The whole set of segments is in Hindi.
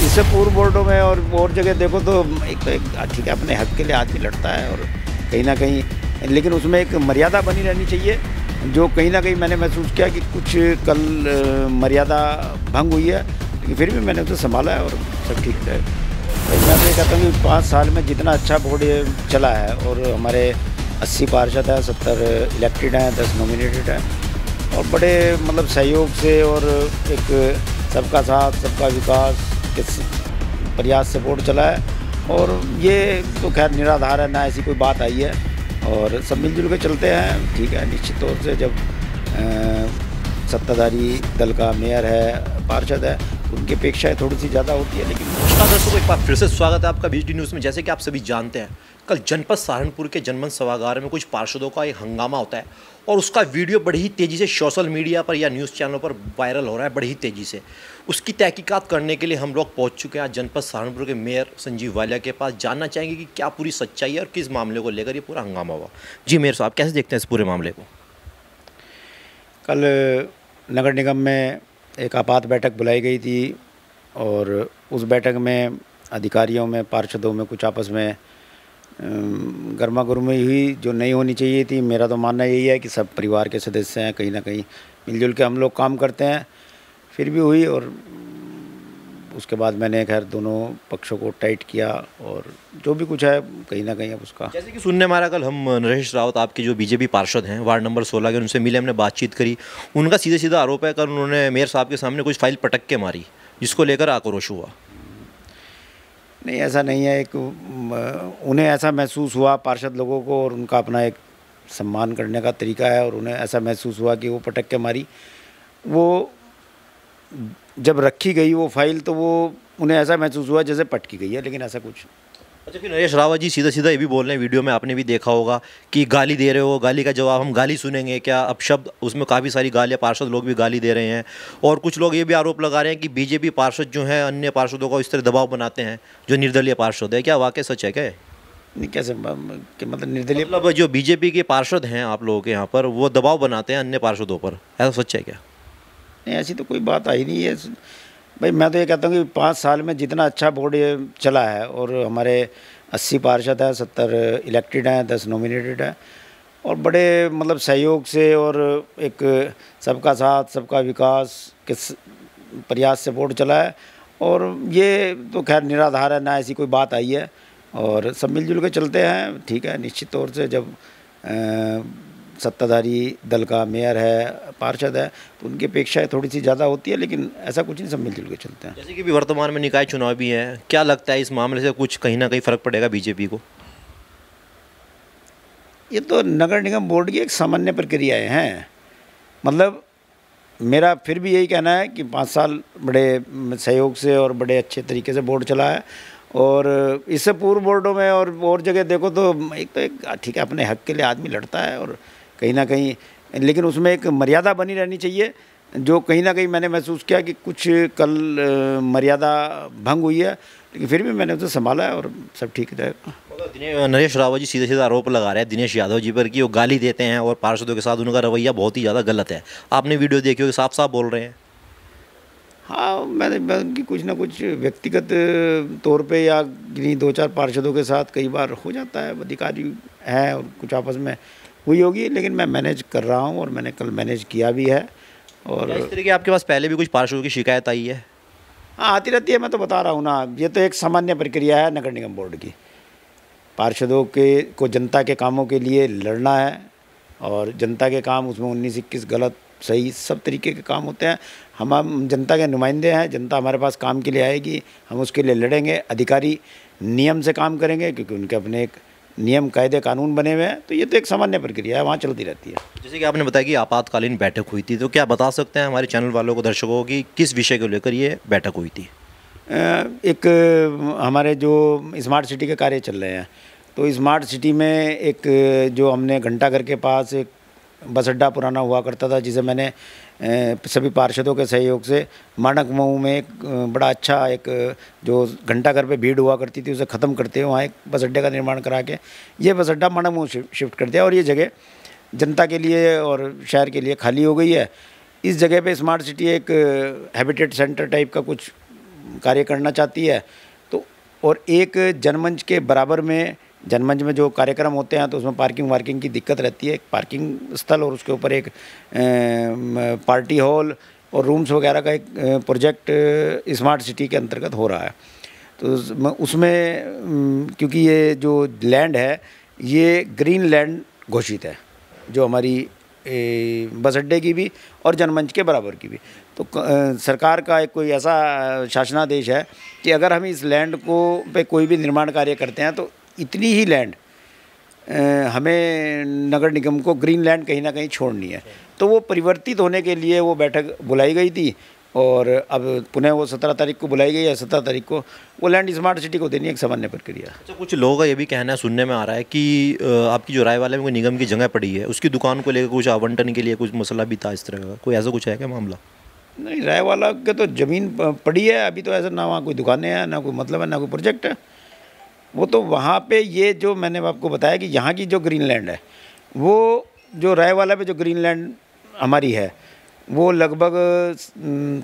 इससे पूर्व बोर्डों में और जगह देखो तो एक ठीक है, अपने हक के लिए आदमी लड़ता है और कहीं ना कहीं, लेकिन उसमें एक मर्यादा बनी रहनी चाहिए। जो कहीं ना कहीं मैंने महसूस किया कि कुछ कल मर्यादा भंग हुई है, लेकिन फिर भी मैंने उसे संभाला है और सब ठीक है। मैं तो ये कहता हूँ कि 5 साल में जितना अच्छा बोर्ड चला है और हमारे 80 पार्षद हैं, 70 इलेक्टेड हैं, 10 नॉमिनेटेड हैं और बड़े मतलब सहयोग से और एक सबका साथ सबका विकास के प्रयास से बोर्ड चला है। और ये तो खैर निराधार है, ना ऐसी कोई बात आई है और सब मिलजुल के चलते हैं। ठीक है, निश्चित तौर से जब सत्ताधारी दल का मेयर है, पार्षद है, उनकी अपेक्षाएँ थोड़ी सी ज़्यादा होती है। लेकिन नमस्कार दर्शकों, एक बार फिर से स्वागत है आपका बीएचडी न्यूज़ में। जैसे कि आप सभी जानते हैं, कल जनपद सहारनपुर के जनमंच सभागार में कुछ पार्षदों का एक हंगामा होता है और उसका वीडियो बड़ी ही तेज़ी से सोशल मीडिया पर या न्यूज़ चैनलों पर वायरल हो रहा है, बड़ी ही तेज़ी से। उसकी तहकीकात करने के लिए हम लोग पहुंच चुके हैं आज जनपद सहारनपुर के मेयर संजीव वालिया के पास। जानना चाहेंगे कि क्या पूरी सच्चाई है और किस मामले को लेकर ये पूरा हंगामा हुआ। जी मेयर साहब, कैसे देखते हैं इस पूरे मामले को? कल नगर निगम में एक आपात बैठक बुलाई गई थी और उस बैठक में अधिकारियों में, पार्षदों में कुछ आपस में गर्मा गर्मी हुई जो नहीं होनी चाहिए थी। मेरा तो मानना यही है कि सब परिवार के सदस्य हैं, कहीं ना कहीं मिलजुल के हम लोग काम करते हैं, फिर भी हुई। और उसके बाद मैंने खैर दोनों पक्षों को टाइट किया और जो भी कुछ है कहीं ना कहीं अब उसका, जैसे कि सुनने में आ रहा, कल हम नरेश रावत आपके जो बीजेपी पार्षद हैं वार्ड नंबर 16 के, उनसे मिले, हमने बातचीत करी। उनका सीधे सीधा आरोप है, कल उन्होंने मेयर साहब के सामने कुछ फाइल पटक के मारी, जिसको लेकर आक्रोश हुआ। नहीं, ऐसा नहीं है। एक उन्हें ऐसा महसूस हुआ, पार्षद लोगों को, और उनका अपना एक सम्मान करने का तरीका है, और उन्हें ऐसा महसूस हुआ कि वो पटक के मारी। वो जब रखी गई वो फाइल तो वो उन्हें ऐसा महसूस हुआ जैसे पटकी गई है, लेकिन ऐसा कुछ। अच्छा, फिर नरेश रावत जी सीधा सीधा ये भी बोल रहे हैं, वीडियो में आपने भी देखा होगा कि गाली दे रहे हो, गाली का जवाब हम गाली सुनेंगे क्या? अब शब्द उसमें काफ़ी सारी गालियाँ, पार्षद लोग भी गाली दे रहे हैं और कुछ लोग ये भी आरोप लगा रहे हैं कि बीजेपी पार्षद जो हैं अन्य पार्षदों को इस तरह दबाव बनाते हैं जो निर्दलीय पार्षद है। क्या वाकई सच है क्या? नहीं, कैसे मतलब निर्दलीय, मतलब जो बीजेपी के पार्षद हैं आप लोगों के यहाँ पर, वो दबाव बनाते हैं अन्य पार्षदों पर, ऐसा सच है क्या? नहीं, ऐसी तो कोई बात आई नहीं है भाई। मैं तो ये कहता हूँ कि 5 साल में जितना अच्छा बोर्ड ये चला है और हमारे 80 पार्षद हैं, 70 इलेक्टेड हैं, 10 नॉमिनेटेड हैं और बड़े मतलब सहयोग से और एक सबका साथ सबका विकास के प्रयास से बोर्ड चला है। और ये तो खैर निराधार है, ना ऐसी कोई बात आई है और सब मिलजुल के चलते हैं। ठीक है, निश्चित तौर से जब सत्ताधारी दल का मेयर है, पार्षद है, तो उनकी अपेक्षाएँ थोड़ी सी ज़्यादा होती है, लेकिन ऐसा कुछ नहीं, सब मिलजुल के चलते हैं। जैसे कि भी वर्तमान में निकाय चुनाव भी हैं, क्या लगता है इस मामले से कुछ कहीं ना कहीं फ़र्क पड़ेगा बीजेपी को? ये तो नगर निगम बोर्ड की एक सामान्य प्रक्रियाएँ हैं। मतलब मेरा फिर भी यही कहना है कि 5 साल बड़े सहयोग से और बड़े अच्छे तरीके से बोर्ड चला है। और इससे पूर्व बोर्डों में और जगह देखो तो एक ठीक है, अपने हक के लिए आदमी लड़ता है और कहीं ना कहीं, लेकिन उसमें एक मर्यादा बनी रहनी चाहिए। जो कहीं ना कहीं मैंने महसूस किया कि कुछ कल मर्यादा भंग हुई है, लेकिन फिर भी मैंने उसे संभाला है और सब ठीक रहेगा। नरेश रावत जी सीधे सीधा आरोप लगा रहे हैं दिनेश यादव जी पर कि वो गाली देते हैं और पार्षदों के साथ उनका रवैया बहुत ही ज़्यादा गलत है। आपने वीडियो देखी होगी, साफ साफ बोल रहे हैं। हाँ, मैंने उनकी कुछ ना कुछ व्यक्तिगत तौर पे या किन्हीं 2-4 पार्षदों के साथ कई बार हो जाता है, अधिकारी हैं और कुछ आपस में हुई होगी, लेकिन मैं मैनेज कर रहा हूँ और मैंने कल मैनेज किया भी है। और इस तरह की आपके पास पहले भी कुछ पार्षदों की शिकायत आई है? हाँ, आती रहती है, मैं तो बता रहा हूँ ना। ये तो एक सामान्य प्रक्रिया है नगर निगम बोर्ड की। पार्षदों को जनता के कामों के लिए लड़ना है और जनता के काम उसमें 19-21 गलत सही सब तरीके के काम होते हैं। हम जनता के नुमाइंदे हैं, जनता हमारे पास काम के लिए आएगी, हम उसके लिए लड़ेंगे। अधिकारी नियम से काम करेंगे क्योंकि उनके अपने एक नियम कायदे कानून बने हुए हैं। तो ये तो एक सामान्य प्रक्रिया है, वहाँ चलती रहती है। जैसे कि आपने बताया कि आपातकालीन बैठक हुई थी, तो क्या बता सकते हैं हमारे चैनल वालों को, दर्शकों को, कि किस विषय को लेकर ये बैठक हुई थी? एक हमारे जो स्मार्ट सिटी के कार्य चल रहे हैं, तो स्मार्ट सिटी में एक जो हमने घंटाघर के पास एक बस अड्डा पुराना हुआ करता था, जिसे मैंने सभी पार्षदों के सहयोग से मानक मऊ में एक बड़ा अच्छा एक जो घंटाघर पे भीड़ हुआ करती थी उसे ख़त्म करते हुए वहाँ एक बस अड्डे का निर्माण करा के ये बस अड्डा मानक मऊ शिफ्ट कर दिया और ये जगह जनता के लिए और शहर के लिए खाली हो गई है। इस जगह पे स्मार्ट सिटी एक हैबिटेट सेंटर टाइप का कुछ कार्य करना चाहती है। तो और एक जनमंच के बराबर में, जनमंच में जो कार्यक्रम होते हैं तो उसमें पार्किंग वार्किंग की दिक्कत रहती है, एक पार्किंग स्थल और उसके ऊपर एक पार्टी हॉल और रूम्स वगैरह का एक प्रोजेक्ट स्मार्ट सिटी के अंतर्गत हो रहा है। तो उसमें क्योंकि ये जो लैंड है ये ग्रीन लैंड घोषित है, जो हमारी बस अड्डे की भी और जनमंच के बराबर की भी। तो सरकार का एक कोई ऐसा शासनादेश है कि अगर हम इस लैंड को पे कोई भी निर्माण कार्य करते हैं तो इतनी ही लैंड हमें नगर निगम को ग्रीन लैंड कहीं ना कहीं छोड़नी है। तो वो परिवर्तित होने के लिए वो बैठक बुलाई गई थी और अब पुनः वो 17 तारीख को बुलाई गई है। 17 तारीख को वो लैंड स्मार्ट सिटी को देनी एक सामान्य प्रक्रिया। अच्छा, कुछ लोगों का ये भी कहना है, सुनने में आ रहा है कि आपकी जो रायवाला में कोई निगम की जगह पड़ी है, उसकी दुकान को लेकर कुछ आवंटन के लिए कुछ मसला भी था इस तरह का, कोई ऐसा कुछ है क्या मामला? नहीं, रायवाला के तो ज़मीन पड़ी है अभी, तो ऐसा ना वहाँ कोई दुकानें हैं, ना कोई मतलब है, ना कोई प्रोजेक्ट है। वो तो वहाँ पे ये जो मैंने आपको बताया कि यहाँ की जो ग्रीन लैंड है, वो जो रायवाला पे जो ग्रीन लैंड हमारी है वो लगभग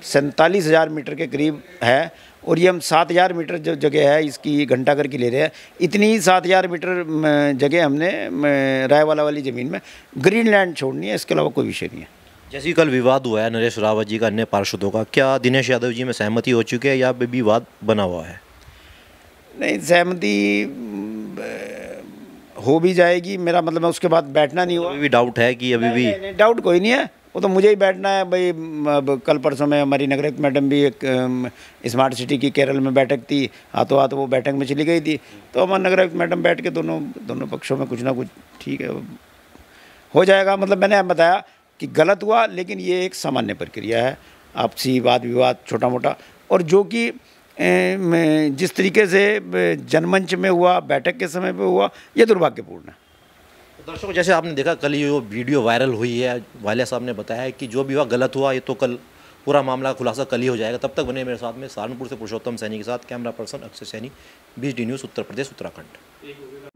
47,000 मीटर के करीब है और ये हम 7,000 मीटर जो जगह है इसकी घंटाघर की ले रहे हैं। इतनी ही 7,000 मीटर जगह हमने रायवाला वाली ज़मीन में ग्रीन लैंड छोड़नी है, इसके अलावा कोई विषय नहीं है। जैसे कि कल विवाद हुआ है नरेश रावत जी का अन्य पार्षदों का, क्या दिनेश यादव जी में सहमति हो चुकी है या अभी विवाद बना हुआ है? नहीं, सहमति हो भी जाएगी, मेरा मतलब है उसके बाद बैठना नहीं हुआ। अभी भी डाउट है कि अभी भी? नहीं, डाउट कोई नहीं है, वो तो मुझे ही बैठना है भाई। अब कल परसों में हमारी नगरायुक्त मैडम भी एक स्मार्ट सिटी की केरल में बैठक थी, हाथों हाथ वो बैठक में चली गई थी। तो हमारे नगरायुक्त मैडम बैठ के दोनों पक्षों में कुछ ना कुछ ठीक है हो जाएगा। मतलब मैंने बताया कि गलत हुआ, लेकिन ये एक सामान्य प्रक्रिया है, आपसी वाद विवाद छोटा मोटा, और जो कि जिस तरीके से जनमंच में हुआ, बैठक के समय पे हुआ, ये दुर्भाग्यपूर्ण है। दर्शकों, जैसे आपने देखा कल ये वीडियो वायरल हुई है, वालिया साहब ने बताया है कि जो भी हुआ गलत हुआ, ये तो कल पूरा मामला खुलासा कल ही हो जाएगा। तब तक बने मेरे साथ में। सहारनपुर से पुरुषोत्तम सैनी के साथ camera person Akshay Saini, BSD news Uttar Pradesh Uttarakhand.